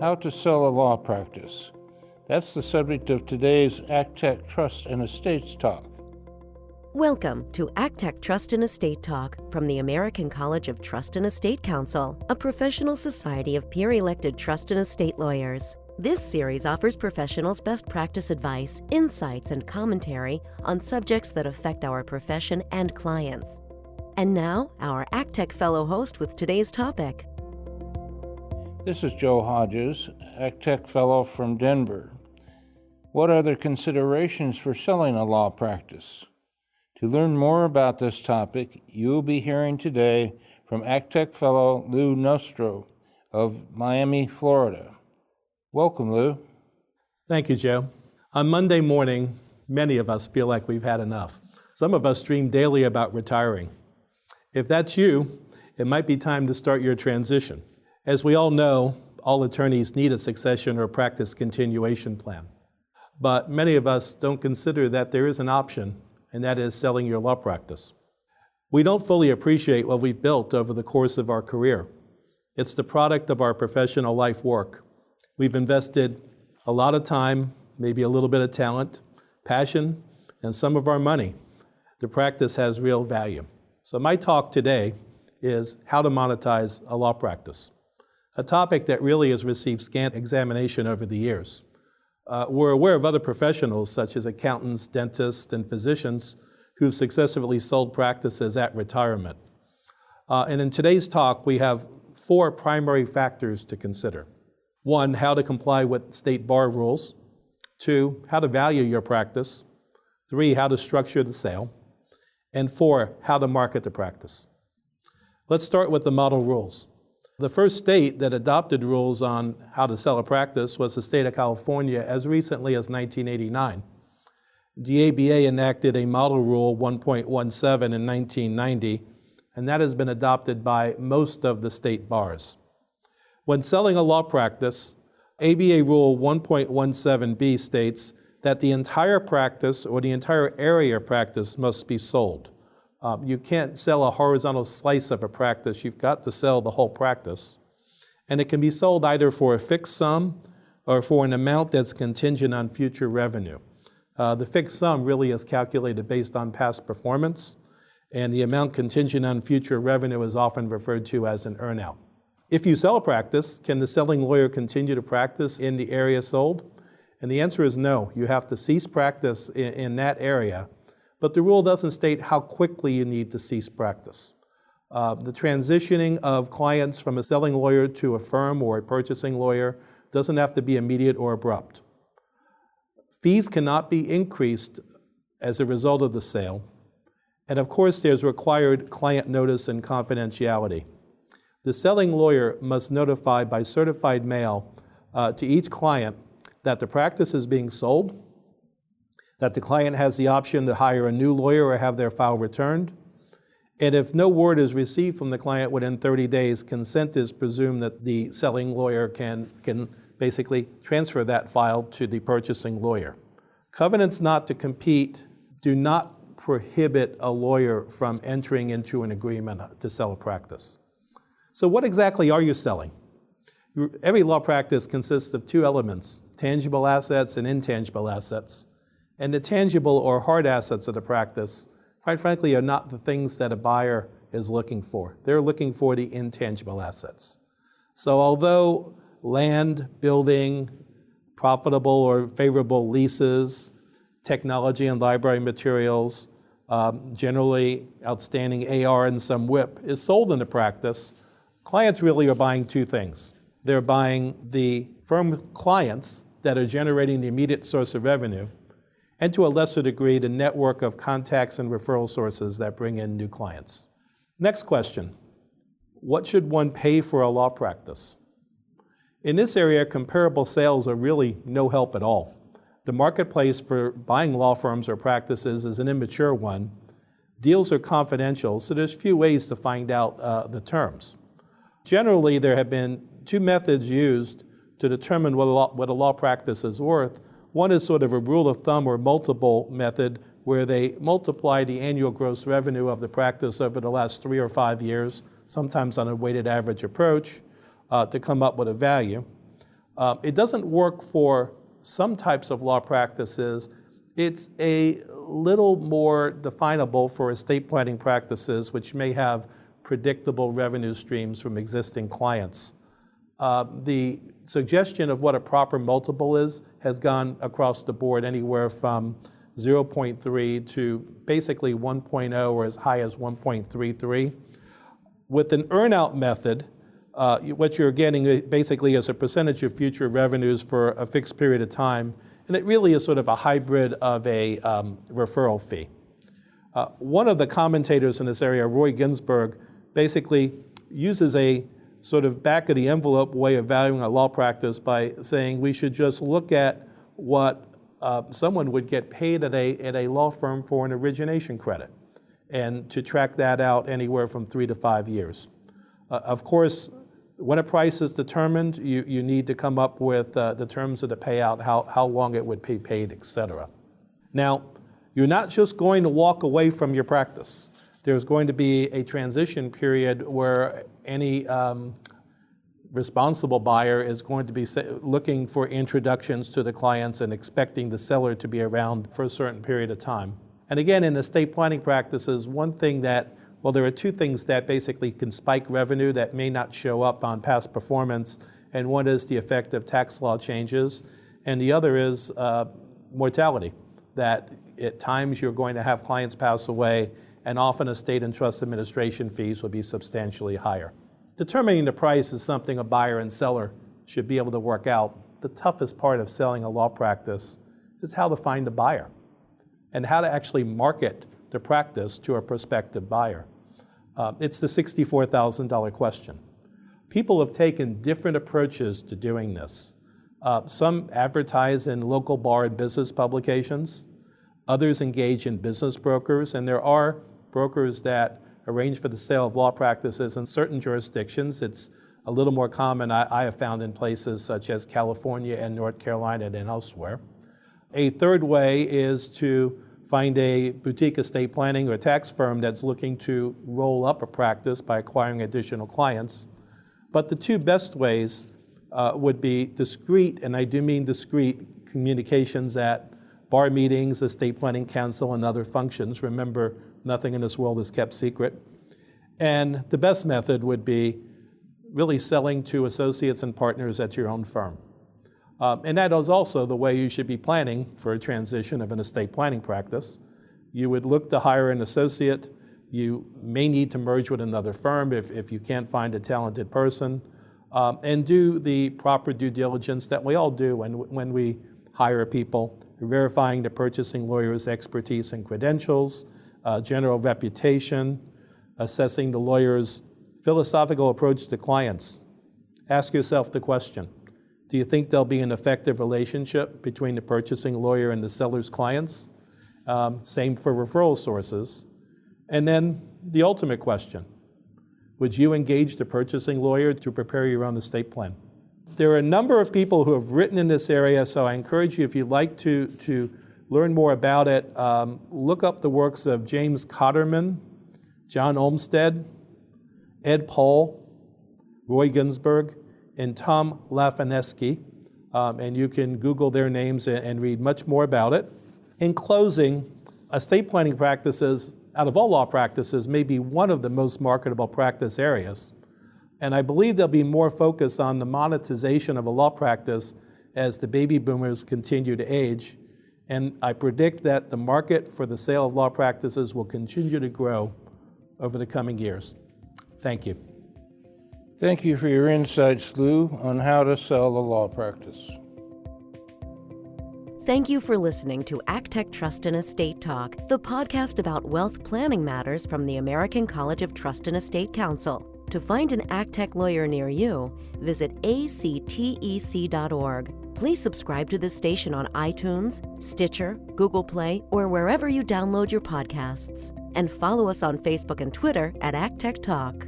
How to sell a law practice. That's the subject of today's ACTEC Trust and Estates Talk. Welcome to ACTEC Trust and Estate Talk from the American College of Trust and Estate Counsel, a professional society of peer-elected trust and estate lawyers. This series offers professionals best practice advice, insights, and commentary on subjects that affect our profession and clients. And now, our ACTEC Fellow host with today's topic. This is Joe Hodges, ACTEC Fellow from Denver. What are the considerations for selling a law practice? To learn more about this topic, you will be hearing today from ACTEC Fellow Lou Nostro of Miami, Florida. Welcome, Lou. Thank you, Joe. On Monday morning, many of us feel like we've had enough. Some of us dream daily about retiring. If that's you, it might be time to start your transition. As we all know, all attorneys need a succession or practice continuation plan. But many of us don't consider that there is an option, and that is selling your law practice. We don't fully appreciate what we've built over the course of our career. It's the product of our professional life work. We've invested a lot of time, maybe a little bit of talent, passion, and some of our money. The practice has real value. So my talk today is how to monetize a law practice, a topic that really has received scant examination over the years. We're aware of other professionals such as accountants, dentists, and physicians who've successfully sold practices at retirement. And in today's talk, we have 4 primary factors to consider. 1, how to comply with state bar rules. 2, how to value your practice. 3, how to structure the sale. And 4, how to market the practice. Let's start with the model rules. The first state that adopted rules on how to sell a practice was the state of California as recently as 1989. The ABA enacted a model rule 1.17 in 1990, and that has been adopted by most of the state bars. When selling a law practice, ABA Rule 1.17b states that the entire practice or the entire area of practice must be sold. You can't sell a horizontal slice of a practice. You've got to sell the whole practice. And it can be sold either for a fixed sum or for an amount that's contingent on future revenue. The fixed sum really is calculated based on past performance, and the amount contingent on future revenue is often referred to as an earnout. If you sell a practice, can the selling lawyer continue to practice in the area sold? And the answer is no. You have to cease practice in that area. But the rule doesn't state how quickly you need to cease practice. The transitioning of clients from a selling lawyer to a firm or a purchasing lawyer doesn't have to be immediate or abrupt. Fees cannot be increased as a result of the sale. And of course, there's required client notice and confidentiality. The selling lawyer must notify by certified mail to each client that the practice is being sold, that the client has the option to hire a new lawyer or have their file returned. And if no word is received from the client within 30 days, consent is presumed that the selling lawyer can basically transfer that file to the purchasing lawyer. Covenants not to compete do not prohibit a lawyer from entering into an agreement to sell a practice. So what exactly are you selling? Every law practice consists of 2 elements, tangible assets and intangible assets. And the tangible or hard assets of the practice, quite frankly, are not the things that a buyer is looking for. They're looking for the intangible assets. So although land, building, profitable or favorable leases, technology and library materials, generally outstanding AR and some WIP is sold in the practice, clients really are buying 2 things. They're buying the firm clients that are generating the immediate source of revenue, and to a lesser degree, the network of contacts and referral sources that bring in new clients. Next question, what should one pay for a law practice? In this area, comparable sales are really no help at all. The marketplace for buying law firms or practices is an immature one. Deals are confidential, so there's few ways to find out the terms. Generally, there have been 2 methods used to determine what a law practice is worth. One is sort of a rule of thumb or multiple method where they multiply the annual gross revenue of the practice over the last 3 or 5 years, sometimes on a weighted average approach, to come up with a value. It doesn't work for some types of law practices. It's a little more definable for estate planning practices, which may have predictable revenue streams from existing clients. The suggestion of what a proper multiple is has gone across the board anywhere from 0.3 to basically 1.0 or as high as 1.33. With an earn-out method, what you're getting basically is a percentage of future revenues for a fixed period of time, and it really is sort of a hybrid of a referral fee. One of the commentators in this area, Roy Ginsburg, basically uses a sort of back-of-the-envelope way of valuing a law practice by saying we should just look at what someone would get paid at a law firm for an origination credit, and to track that out anywhere from 3 to 5 years. Of course, when a price is determined, you need to come up with the terms of the payout, how long it would be paid, et cetera. Now, you're not just going to walk away from your practice. There's going to be a transition period where any responsible buyer is going to be looking for introductions to the clients and expecting the seller to be around for a certain period of time. And again, in estate planning practices, there are two things that basically can spike revenue that may not show up on past performance, and one is the effect of tax law changes, and the other is mortality, that at times you're going to have clients pass away, and often estate and trust administration fees will be substantially higher. Determining the price is something a buyer and seller should be able to work out. The toughest part of selling a law practice is how to find a buyer and how to actually market the practice to a prospective buyer. It's the $64,000 question. People have taken different approaches to doing this. Some advertise in local bar and business publications. Others engage in business brokers, and there are brokers that arrange for the sale of law practices in certain jurisdictions. It's a little more common, I have found, in places such as California and North Carolina and elsewhere. A third way is to find a boutique estate planning or tax firm that's looking to roll up a practice by acquiring additional clients. But the two best ways would be discreet, and I do mean discreet, communications at bar meetings, estate planning counsel, and other functions. Remember, nothing in this world is kept secret. And the best method would be really selling to associates and partners at your own firm. And that is also the way you should be planning for a transition of an estate planning practice. You would look to hire an associate. You may need to merge with another firm if you can't find a talented person, and do the proper due diligence that we all do when we hire people, verifying the purchasing lawyer's expertise and credentials, general reputation, assessing the lawyer's philosophical approach to clients. Ask yourself the question, do you think there'll be an effective relationship between the purchasing lawyer and the seller's clients? Same for referral sources. And then the ultimate question, would you engage the purchasing lawyer to prepare your own estate plan? There are a number of people who have written in this area, so I encourage you, if you'd like to learn more about it, look up the works of James Cotterman, John Olmsted, Ed Paul, Roy Ginsburg, and Tom Lafanesky, and you can Google their names and read much more about it. In closing, estate planning practices, out of all law practices, may be one of the most marketable practice areas. And I believe there'll be more focus on the monetization of a law practice as the baby boomers continue to age. And I predict that the market for the sale of law practices will continue to grow over the coming years. Thank you. Thank you for your insights, Lou, on how to sell a law practice. Thank you for listening to ACTEC Trust and Estate Talk, the podcast about wealth planning matters from the American College of Trust and Estate Counsel. To find an ACTEC lawyer near you, visit actec.org. Please subscribe to this station on iTunes, Stitcher, Google Play, or wherever you download your podcasts. And follow us on Facebook and Twitter at ACTEC Talk.